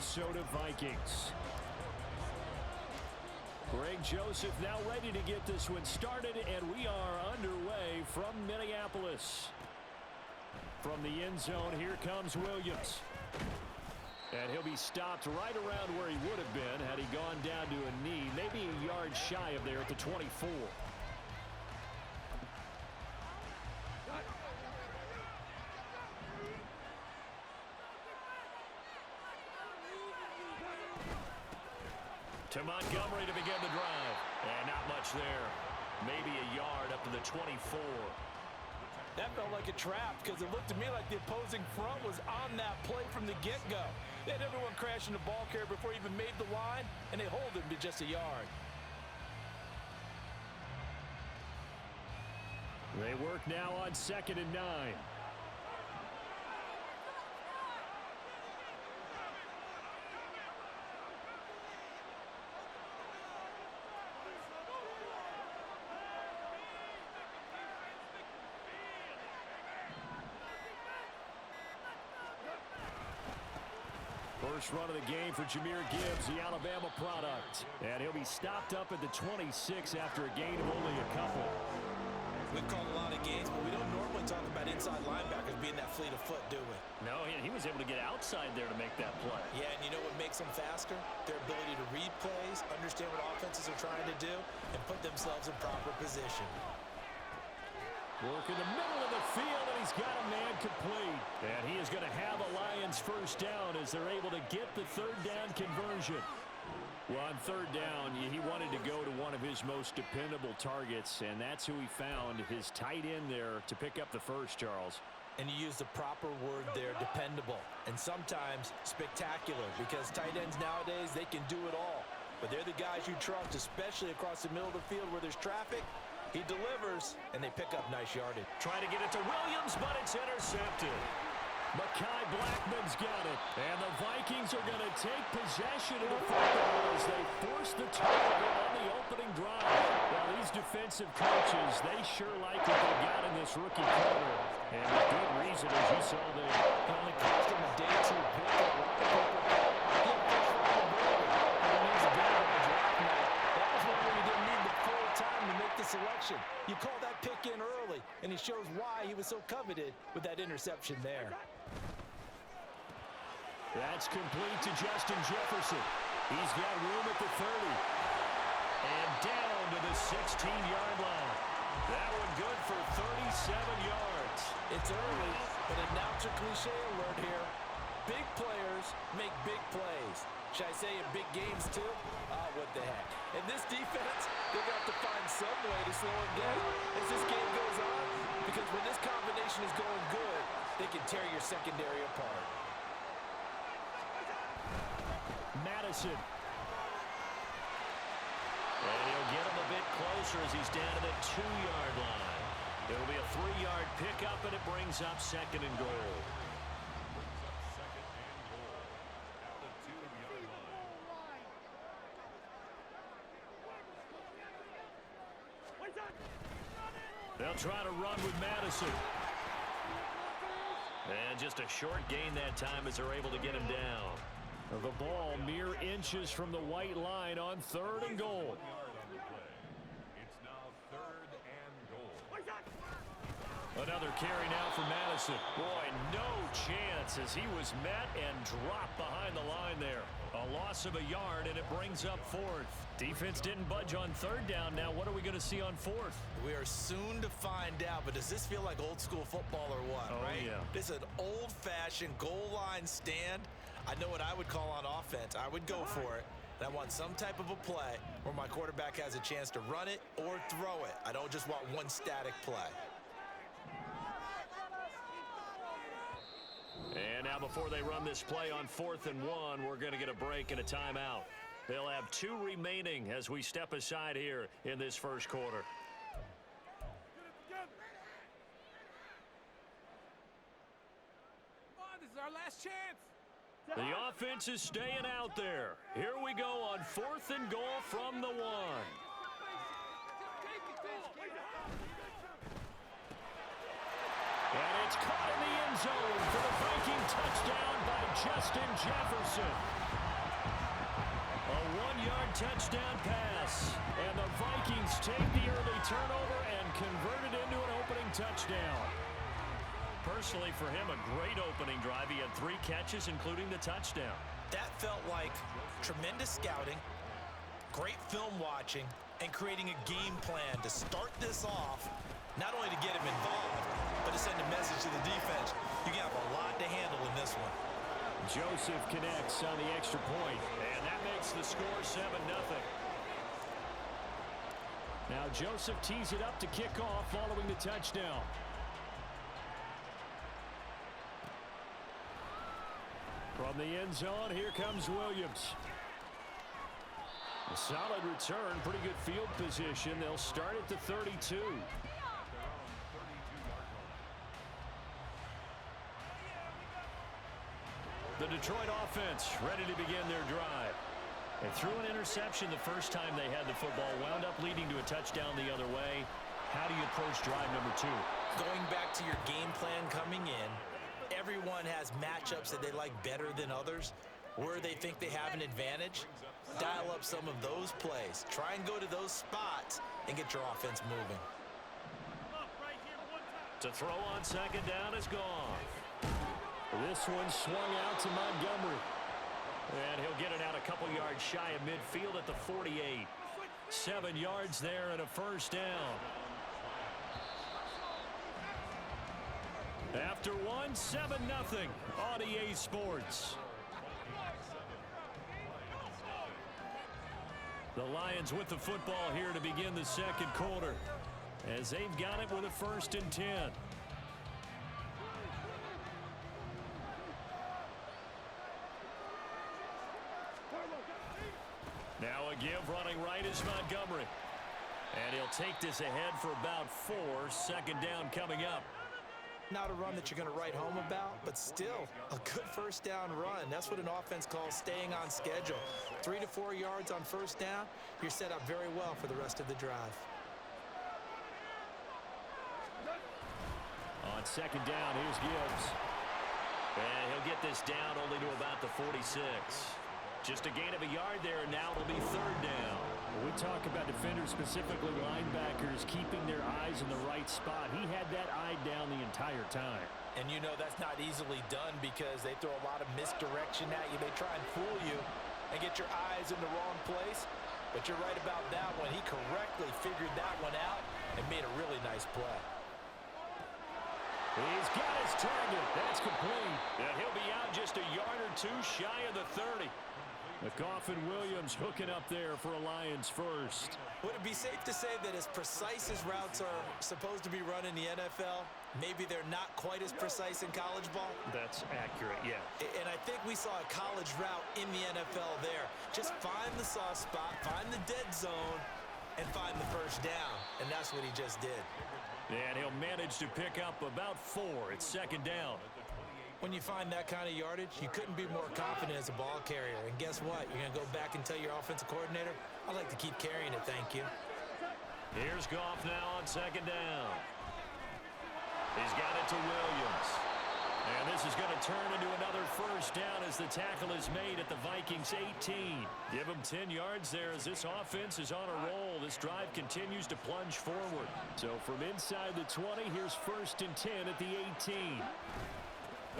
Minnesota Vikings. Greg Joseph now ready to get this one started, and we are underway from Minneapolis. From the end zone, here comes Williams. And he'll be stopped right around where he would have been had he gone down to a knee, maybe a yard shy of there at the 24. To Montgomery to begin the drive. And not much there. Maybe a yard up to the 24. That felt like a trap because it looked to me like the opposing front was on that play from the get-go. They had everyone crashing the ball carrier before he even made the line, and they hold him to just a yard. They work now on 2nd and 9. First run of the game for Jahmyr Gibbs, the Alabama product. And he'll be stopped up at the 26 after a gain of only a couple. We've called a lot of games, but we don't normally talk about inside linebackers being that fleet of foot, do we? No, he was able to get outside there to make that play. Yeah, and you know what makes them faster? Their ability to read plays, understand what offenses are trying to do, and put themselves in proper position. Work in the middle of the field, and he's got a man complete. And he is going to have a Lions first down as they're able to get the third down conversion. Well, on third down, he wanted to go to one of his most dependable targets, and that's who he found, his tight end there, to pick up the first, Charles. And you use the proper word there, dependable, and sometimes spectacular, because tight ends nowadays, they can do it all. But they're the guys you trust, especially across the middle of the field where there's traffic. He delivers, and they pick up nice yardage. Trying to get it to Williams, but it's intercepted. Mekhi Blackman's got it, and the Vikings are going to take possession of the football as they force the turnover on the opening drive. Well, these defensive coaches, they sure like what they've got in this rookie corner, and with good reason, as you saw there. It only cost him a day to pick up. Selection. You call that pick in early, and he shows why he was so coveted with that interception there. That's complete to Justin Jefferson. He's got room at the 30. And down to the 16-yard line. That one good for 37 yards. It's early, but announcer cliche alert here. Big players make big plays. Should I say in big games too? What the heck. And this defense, they're going to have to find some way to slow him down as this game goes on. Because when this combination is going good, they can tear your secondary apart. Madison. And he'll get him a bit closer as he's down to the 2-yard line. It'll be a 3-yard pickup, and it brings up 2nd and goal. They'll try to run with Madison. And just a short gain that time as they're able to get him down. The ball mere inches from the white line on 3rd and goal. It's now 3rd and goal. Another carry now for Madison. Boy, no chance as he was met and dropped behind the line there. A loss of a yard, and it brings up 4th. Defense didn't budge on 3rd down. Now what are we going to see on 4th? We are soon to find out, but does this feel like old school football or what, right? Yeah. This is an old-fashioned goal line stand. I know what I would call on offense. I would go for it. And I want some type of a play where my quarterback has a chance to run it or throw it. I don't just want one static play. And now before they run this play on 4th and 1, we're going to get a break and a timeout. They'll have 2 remaining as we step aside here in this first quarter. Come on, this is our last chance. The offense is staying out there. Here we go on 4th and goal from the 1. And it's caught in the end zone for the Viking touchdown by Justin Jefferson. A 1-yard touchdown pass. And the Vikings take the early turnover and convert it into an opening touchdown. Personally, for him, a great opening drive. He had 3 catches, including the touchdown. That felt like tremendous scouting, great film watching, and creating a game plan to start this off, not only to get him involved, but to send a message to the defense. You have a lot to handle in this one. Joseph connects on the extra point, and that makes the score 7-0. Now Joseph tees it up to kick off following the touchdown. From the end zone, here comes Williams. A solid return, pretty good field position. They'll start at the 32. The Detroit offense ready to begin their drive. They threw an interception the first time they had the football, wound up leading to a touchdown the other way. How do you approach drive number 2? Going back to your game plan coming in, everyone has matchups that they like better than others, where they think they have an advantage. Dial up some of those plays. Try and go to those spots and get your offense moving. To throw on second down is gone. This one swung out to Montgomery. And he'll get it out a couple yards shy of midfield at the 48. 7 yards there and a first down. After one, 7-0 on EA Sports. The Lions with the football here to begin the second quarter, as they've got it with a 1st and 10. Now a give running right is Montgomery. And he'll take this ahead for about 4. Second down coming up. Not a run that you're going to write home about, but still a good first down run. That's what an offense calls staying on schedule. 3 to 4 yards on first down, you're set up very well for the rest of the drive. On second down, here's Gibbs. And he'll get this down only to about the 46. Just a gain of a yard there, and now it'll be 3rd down. When we talk about defenders, specifically linebackers, keeping their eyes in the right spot, he had that eye down the entire time. And you know that's not easily done because they throw a lot of misdirection at you. They try and fool you and get your eyes in the wrong place. But you're right about that one. He correctly figured that one out and made a really nice play. He's got his target. That's complete. And he'll be out just a yard or 2 shy of the 30. McCoffin Williams hooking up there for a Lions first. Would it be safe to say that as precise as routes are supposed to be run in the NFL, maybe they're not quite as precise in college ball? That's accurate, yeah. And I think we saw a college route in the NFL there. Just find the soft spot, find the dead zone, and find the first down. And that's what he just did. And he'll manage to pick up about 4. It's second down. When you find that kind of yardage, you couldn't be more confident as a ball carrier. And guess what? You're going to go back and tell your offensive coordinator, I'd like to keep carrying it, thank you. Here's Goff now on second down. He's got it to Williams. And this is going to turn into another first down as the tackle is made at the Vikings 18. Give them 10 yards there as this offense is on a roll. This drive continues to plunge forward. So from inside the 20, here's 1st and 10 at the 18.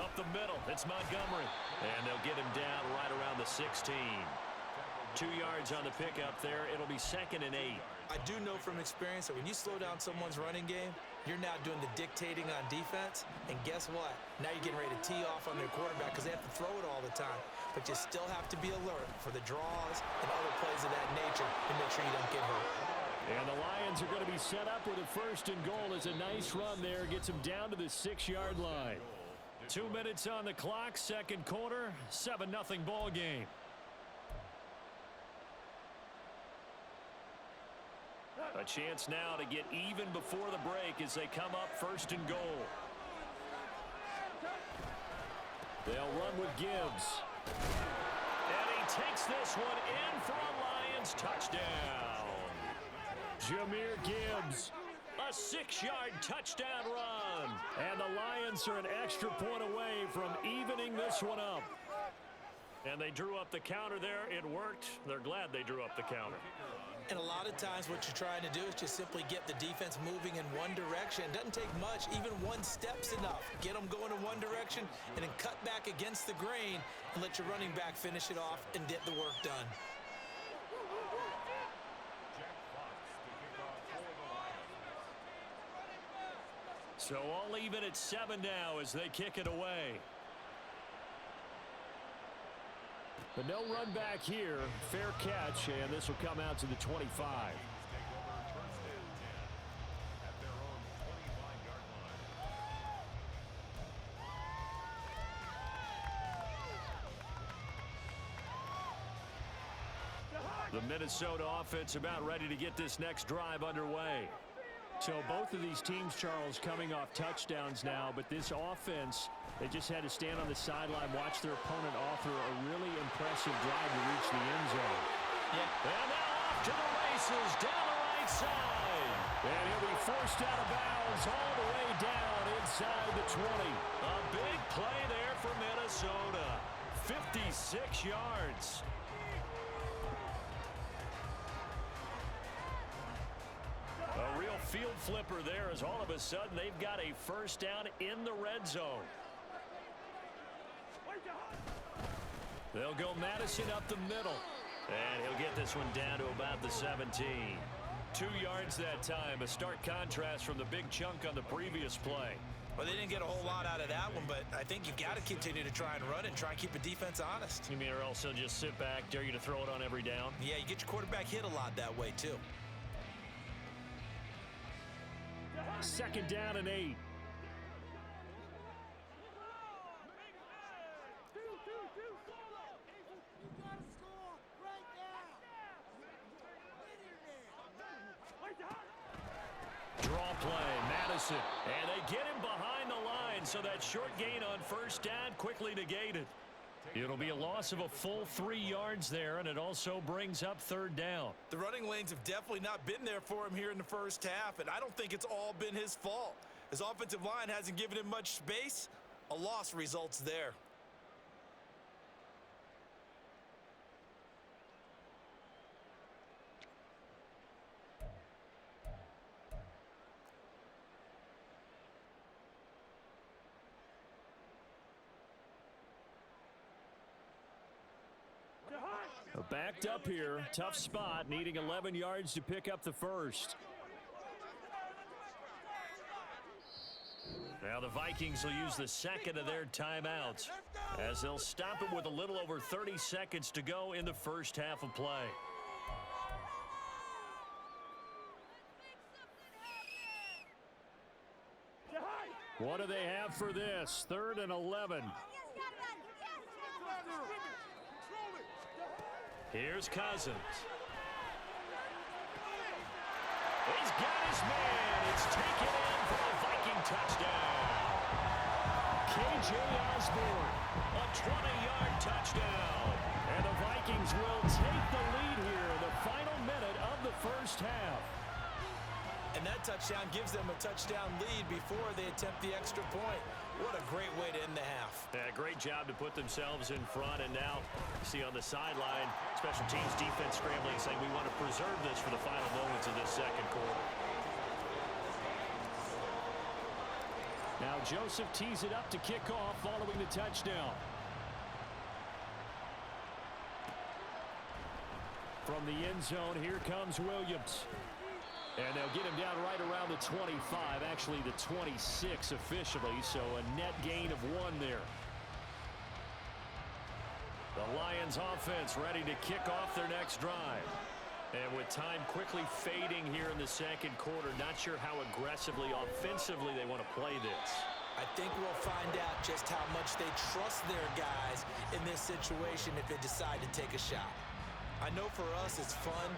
Up the middle, it's Montgomery. And they'll get him down right around the 16. 2 yards on the pickup there. It'll be 2nd and 8. I do know from experience that when you slow down someone's running game, you're now doing the dictating on defense. And guess what? Now you're getting ready to tee off on their quarterback because they have to throw it all the time. But you still have to be alert for the draws and other plays of that nature to make sure you don't get hurt. And the Lions are going to be set up with a 1st and goal as a nice run there. Gets them down to the 6-yard line. 2 minutes on the clock, second quarter, 7-0 ball game. A chance now to get even before the break as they come up 1st and goal. They'll run with Gibbs. And he takes this one in for a Lions touchdown. Jahmyr Gibbs. A A 6-yard touchdown run. And the Lions are an extra point away from evening this one up. And they drew up the counter there. It worked. They're glad they drew up the counter. And a lot of times what you're trying to do is just simply get the defense moving in one direction. It doesn't take much. Even one step's enough. Get them going in one direction and then cut back against the grain and let your running back finish it off and get the work done. So all even at 7 now as they kick it away. But no run back here. Fair catch, and this will come out to the 25. The Minnesota offense about ready to get this next drive underway. So both of these teams, Charles, coming off touchdowns now, but this offense, they just had to stand on the sideline, watch their opponent author a really impressive drive to reach the end zone. Yeah. And now off to the races down the right side. And he'll be forced out of bounds all the way down inside the 20. A big play there for Minnesota. 56 yards. A real field flipper there as all of a sudden they've got a first down in the red zone. They'll go Madison up the middle. And he'll get this one down to about the 17. 2 yards that time. A stark contrast from the big chunk on the previous play. Well, they didn't get a whole lot out of that one, but I think you got to continue to try and run and try and keep the defense honest. You mean or else they'll just sit back, dare you to throw it on every down? Yeah, you get your quarterback hit a lot that way, too. 2nd down and 8. Draw play, Madison. And they get him behind the line, so that short gain on first down quickly negated. It'll be a loss of a full 3 yards there, and it also brings up 3rd down. The running lanes have definitely not been there for him here in the first half, and I don't think it's all been his fault. His offensive line hasn't given him much space. A loss results there. Backed up here, tough spot, needing 11 yards to pick up the first. Now the Vikings will use the second of their timeouts as they'll stop it with a little over 30 seconds to go in the first half of play. What do they have for this? 3rd and 11. Here's Cousins. He's got his man. It's taken in for a Viking touchdown. K.J. Osborne, a 20-yard touchdown. And the Vikings will take the lead here in the final minute of the first half. And that touchdown gives them a touchdown lead before they attempt the extra point. What a great way to end the half. Yeah, great job to put themselves in front. And now you see on the sideline, special teams defense scrambling, saying we want to preserve this for the final moments of this second quarter. Now Joseph tees it up to kick off following the touchdown. From the end zone, here comes Williams. And they'll get him down right around the 25, actually the 26 officially, so a net gain of 1 there. The Lions offense ready to kick off their next drive. And with time quickly fading here in the second quarter, not sure how aggressively, offensively they want to play this. I think we'll find out just how much they trust their guys in this situation if they decide to take a shot. I know for us it's fun.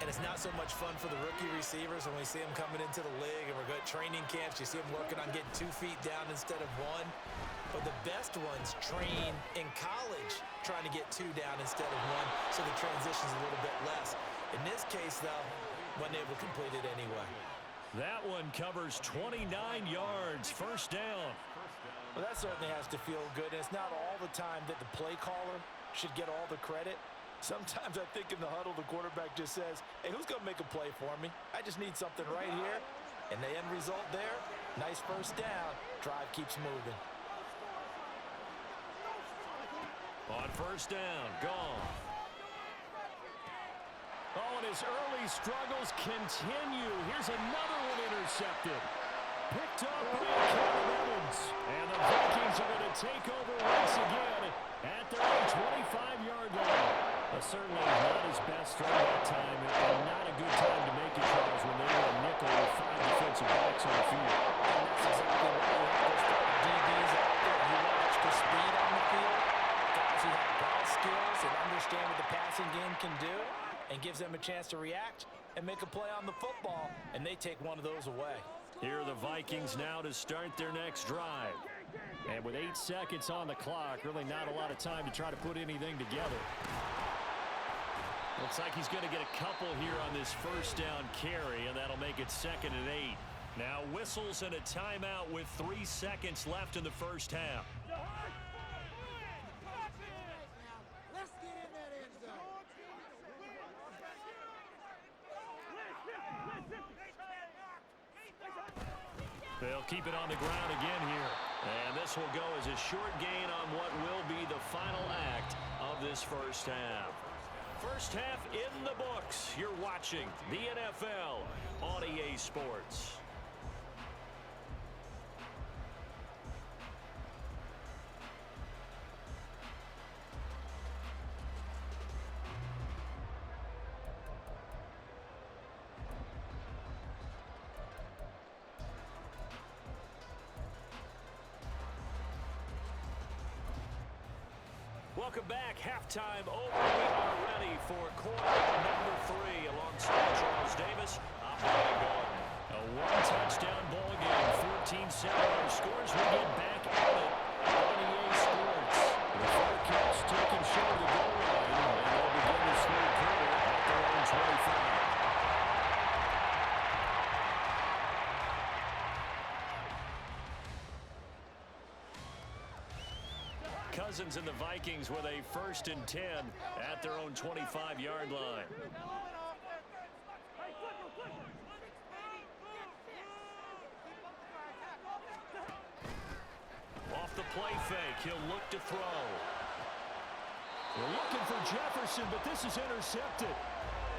And it's not so much fun for the rookie receivers when we see them coming into the league and we're going to training camps. You see them working on getting 2 feet down instead of 1. But the best ones train in college trying to get 2 down instead of 1, so the transition's a little bit less. In this case, though, wasn't able to complete it anyway. That one covers 29 yards. First down. Well, that certainly has to feel good. And it's not all the time that the play caller should get all the credit. Sometimes I think in the huddle, the quarterback just says, hey, who's going to make a play for me? I just need something right here. And the end result there, nice first down. Drive keeps moving. On first down, gone. Oh, and his early struggles continue. Here's another one intercepted. Picked up by Calvin Evans. And the Vikings are going to take over once again at their own 25-yard line. Certainly not his best throw that time, and not a good time to make it, Charles, when they were a nickel with 5 defensive backs on the field. And that's exactly why you have those DBs out there. You want extra speed on the field. Guys who have ball skills and understand what the passing game can do, and gives them a chance to react and make a play on the football, and they take one of those away. Here are the Vikings now to start their next drive. And with 8 seconds on the clock, really not a lot of time to try to put anything together. Looks like he's going to get a couple here on this first down carry, and that'll make it 2nd and 8. Now whistles and a timeout with 3 seconds left in the first half. Let's get in that end zone. They'll keep it on the ground again here. And this will go as a short gain on what will be the final act of this first half. First half in the books. You're watching the NFL on EA Sports. Welcome back. Halftime over. We are ready for quarter number 3 alongside Charles Davis. I'm Ryan Gordon. A one-touchdown ball game. 14-7 our scores. We get back at it on EA Sports. The Firecaps taking short of the goal line, and they'll begin this third quarter at their own 25. Cousins and the Vikings with a 1st and 10 at their own 25-yard line. Off the play fake, he'll look to throw. They're looking for Jefferson, but this is intercepted.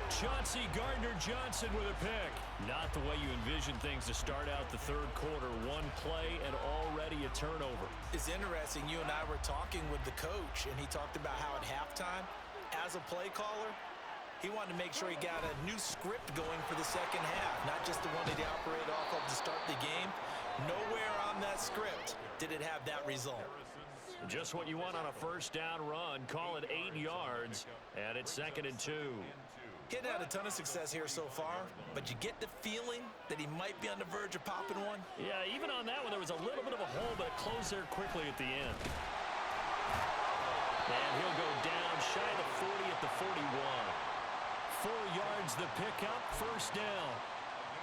Chauncey Gardner-Johnson with a pick. Not the way you envision things to start out the third quarter. One play and already a turnover. It's interesting. You and I were talking with the coach, and he talked about how at halftime, as a play caller, he wanted to make sure he got a new script going for the second half, not just the one that he operated off of to start the game. Nowhere on that script did it have that result. Just what you want on a first down run. Call it 8 yards, and it's 2nd and 2. He hadn't had a ton of success here so far, but you get the feeling that he might be on the verge of popping one. Yeah, even on that one, there was a little bit of a hole, but it closed there quickly at the end. And he'll go down shy of the 40 at the 41. 4 yards the pickup, first down.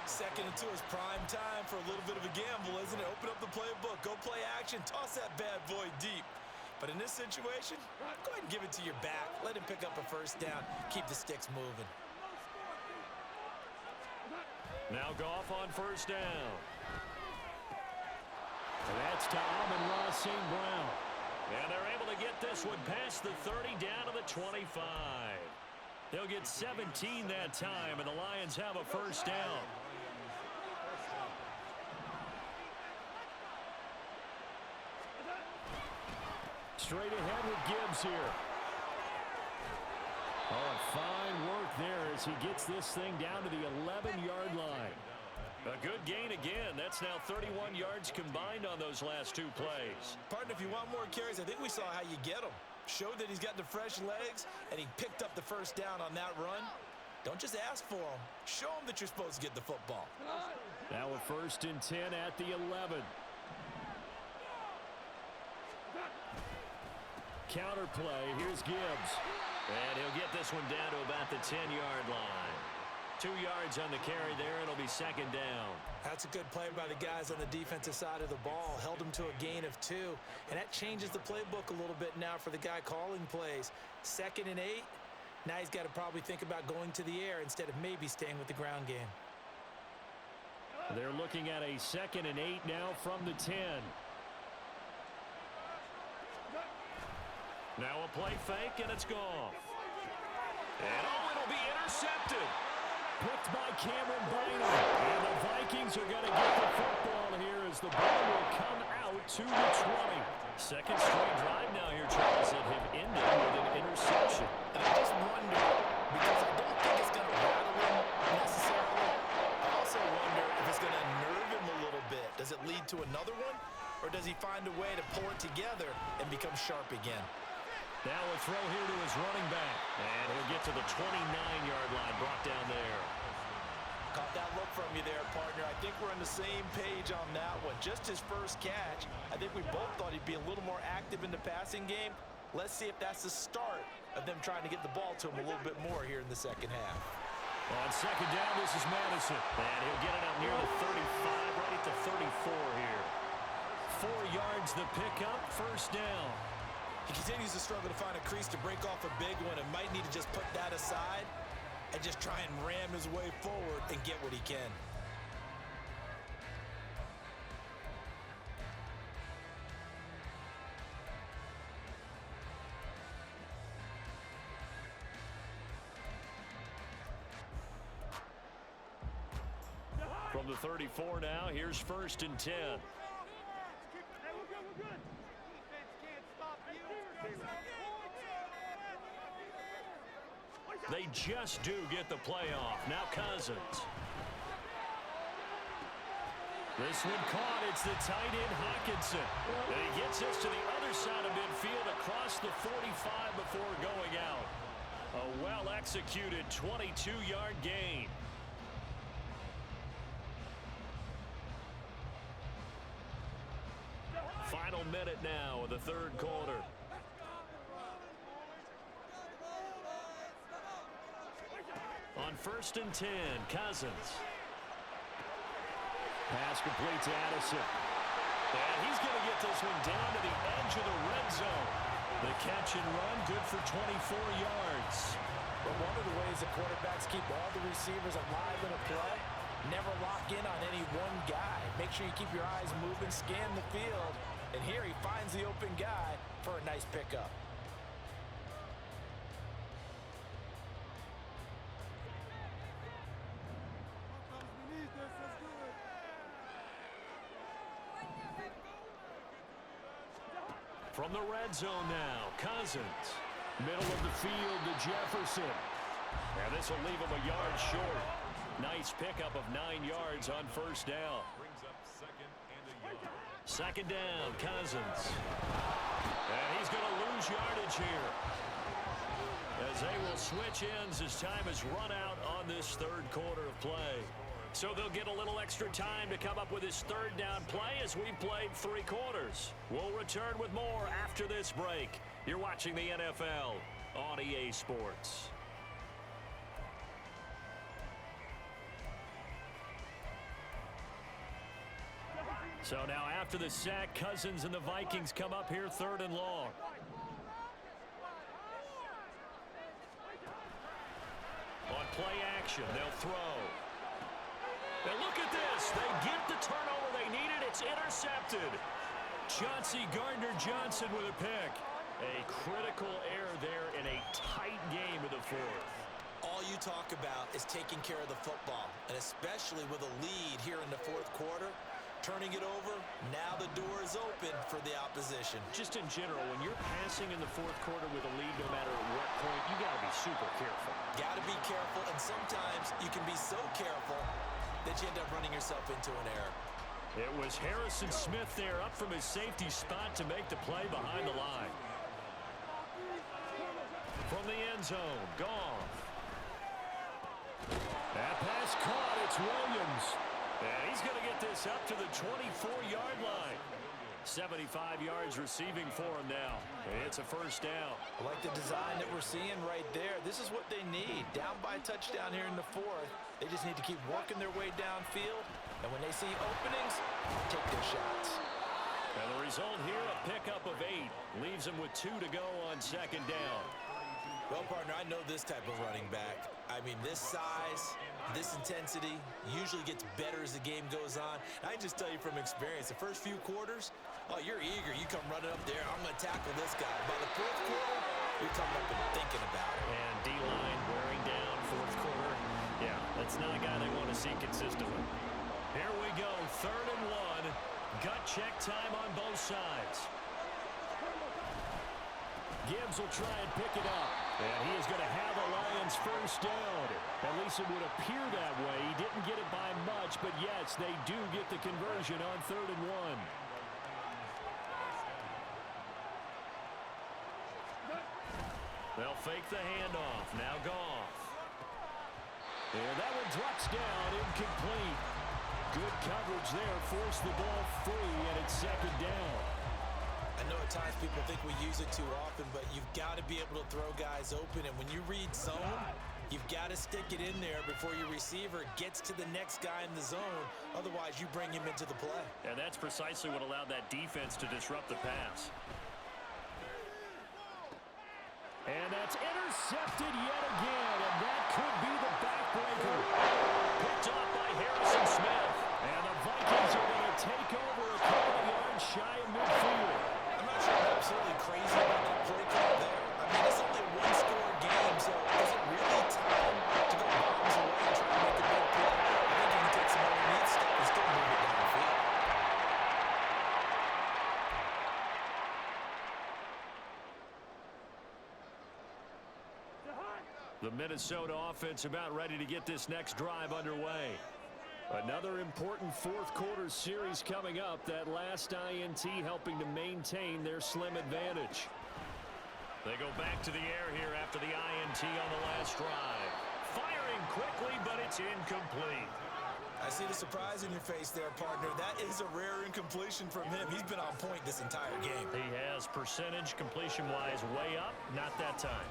2nd and 2 is prime time for a little bit of a gamble, isn't it? Open up the playbook, go play action, toss that bad boy deep. But in this situation, go ahead and give it to your back. Let him pick up a first down. Keep the sticks moving. Now Goff on first down. And that's to Amon-Ra St. Brown. And they're able to get this one past the 30 down to the 25. They'll get 17 that time, and the Lions have a first down. Straight ahead with Gibbs here. Oh, fine work there as he gets this thing down to the 11-yard line. A good gain again. That's now 31 yards combined on those last 2 plays. Partner, if you want more carries, I think we saw how you get them. Showed that he's got the fresh legs, and he picked up the first down on that run. Don't just ask for them. Show them that you're supposed to get the football. Now a 1st and 10 at the 11. Counter play. Here's Gibbs. And he'll get this one down to about the 10-yard line. 2 yards on the carry there. It'll be second down. That's a good play by the guys on the defensive side of the ball. Held them to a gain of 2. And that changes the playbook a little bit now for the guy calling plays. 2nd and 8. Now he's got to probably think about going to the air instead of maybe staying with the ground game. They're looking at a 2nd and 8 now from the 10. Now a play fake, and it's gone. And it'll be intercepted. Picked by Cameron Bynum. And the Vikings are going to get the football here as the ball will come out to the 20. Second straight drive now here, Charles, that have ended with an interception. And I just wonder, because I don't think it's going to rattle him necessarily, I also wonder if it's going to nerve him a little bit. Does it lead to another one? Or does he find a way to pull it together and become sharp again? Now a throw here to his running back. And he'll get to the 29-yard line, brought down there. Caught that look from you there, partner. I think we're on the same page on that one. Just his first catch. I think we both thought he'd be a little more active in the passing game. Let's see if that's the start of them trying to get the ball to him a little bit more here in the second half. On second down, this is Madison. And he'll get it up near the 35, right at the 34 here. 4 yards the pickup, first down. He continues to struggle to find a crease to break off a big one and might need to just put that aside and just try and ram his way forward and get what he can. From the 34 now, here's 1st and 10. They just do get the playoff. Now Cousins. This one caught. It's the tight end Hawkinson. And he gets us to the other side of midfield across the 45 before going out. A well-executed 22-yard gain. Final minute now of the third quarter. On 1st and 10, Cousins. Pass complete to Addison. And he's going to get this one down to the edge of the red zone. The catch and run, good for 24 yards. But one of the ways the quarterbacks keep all the receivers alive in a play, never lock in on any one guy. Make sure you keep your eyes moving, scan the field. And here he finds the open guy for a nice pickup. From the red zone now, Cousins. Middle of the field to Jefferson. And this will leave him a yard short. Nice pickup of 9 yards on first down. Brings up 2nd and a yard. Second down, Cousins. And he's going to lose yardage here, as they will switch ends as time has run out on this third quarter of play. So they'll get a little extra time to come up with his third down play as we played 3 quarters. We'll return with more after this break. You're watching the NFL on EA Sports. So now after the sack, Cousins and the Vikings come up here 3rd and long. On play action, they'll throw. And look at this. They get the turnover they needed. It's intercepted. Chauncey Gardner-Johnson with a pick. A critical error there in a tight game of the 4th. All you talk about is taking care of the football, and especially with a lead here in the 4th quarter. Turning it over, now the door is open for the opposition. Just in general, when you're passing in the 4th quarter with a lead, no matter at what point, you got to be super careful. Got to be careful, and sometimes you can be so careful that you end up running yourself into an error. It was Harrison Smith there up from his safety spot to make the play behind the line. From the end zone, Goff. That pass caught. It's Williams. And he's going to get this up to the 24-yard line. 75 yards receiving for him now. It's a first down. I like the design that we're seeing right there. This is what they need. Down by a touchdown here in the fourth. They just need to keep working their way downfield. And when they see openings, take their shots. And the result here, a pickup of 8. Leaves them with 2 to go on second down. Well, partner, I know this type of running back. I mean, this size, this intensity usually gets better as the game goes on. I can just tell you from experience, the first few quarters, oh, you're eager. You come running up there, I'm going to tackle this guy. By the fourth quarter, you're coming up and thinking about it. And D-line wearing down fourth quarter. Yeah, that's not a guy they want to see consistently. Here we go, 3rd and 1. Gut check time on both sides. Gibbs will try and pick it up. And he is going to have a Lions first down. At least it would appear that way. He didn't get it by much, but yes, they do get the conversion on 3rd and 1. They'll fake the handoff. Now Goff. And that one drops down, incomplete. Good coverage there. Forced the ball free, and it's 2nd down. I know at times people think we use it too often, but you've got to be able to throw guys open. And when you read zone, you've got to stick it in there before your receiver gets to the next guy in the zone. Otherwise, you bring him into the play. And that's precisely what allowed that defense to disrupt the pass. And that's intercepted yet again, and that could be the backbreaker. Picked off by Harrison Smith. And the Vikings are going to take over a couple of yards shy of midfield. I'm not sure I'm absolutely crazy about that play call there. I mean, it's only a one-score game, so is it really time to go bombs away and try to make a big play? I think you can take some underneath stuff and still move it downfield. The Minnesota offense about ready to get this next drive underway. Another important fourth quarter series coming up. That last INT helping to maintain their slim advantage. They go back to the air here after the INT on the last drive. Firing quickly, but it's incomplete. I see the surprise in your face there, partner. That is a rare incompletion from him. He's been on point this entire game. He has percentage completion-wise way up. Not that time.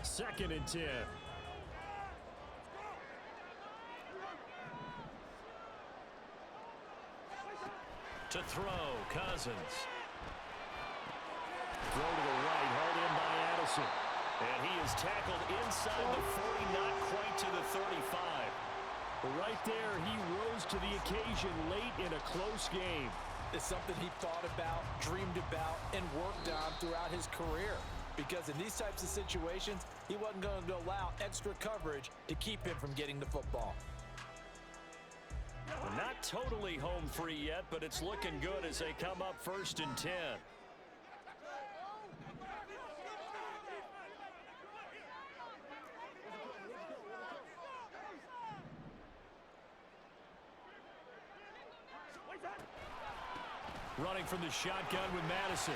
2nd and 10. To throw, Cousins. Throw to the right, hard in by Addison. And he is tackled inside the 40, not quite to the 35. Right there, he rose to the occasion late in a close game. It's something he thought about, dreamed about, and worked on throughout his career. Because in these types of situations, he wasn't going to allow extra coverage to keep him from getting the football. Well, not totally home free yet, but it's looking good as they come up 1st and 10. Running from the shotgun with Madison.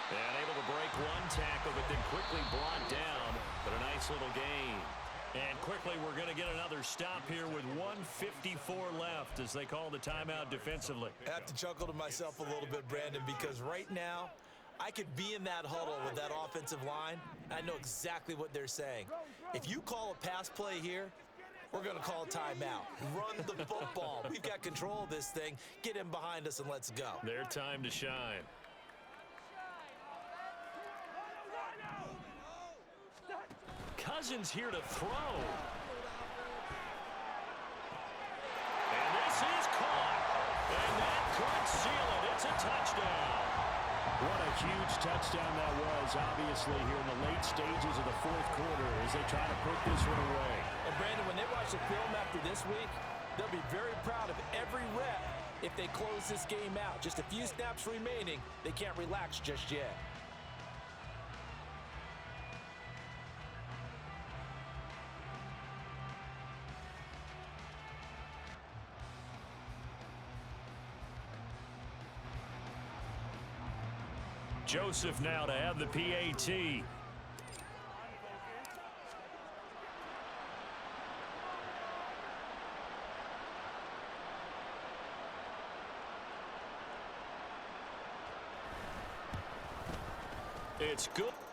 And able to break one tackle, but then quickly brought down. But a nice little gain. And quickly, we're going to get another stop here with 1:54 left as they call the timeout defensively. I have to chuckle to myself a little bit, Brandon, because right now, I could be in that huddle with that offensive line. I know exactly what they're saying. If you call a pass play here, we're going to call a timeout. Run the football. We've got control of this thing. Get in behind us and let's go. Their time to shine. Cousins here to throw. And this is caught. And that could seal it. It's a touchdown. What a huge touchdown that was, obviously, here in the late stages of the fourth quarter as they try to put this one away. And, Brandon, when they watch the film after this week, they'll be very proud of every rep if they close this game out. Just a few snaps remaining. They can't relax just yet. Joseph now to have the PAT. It's good.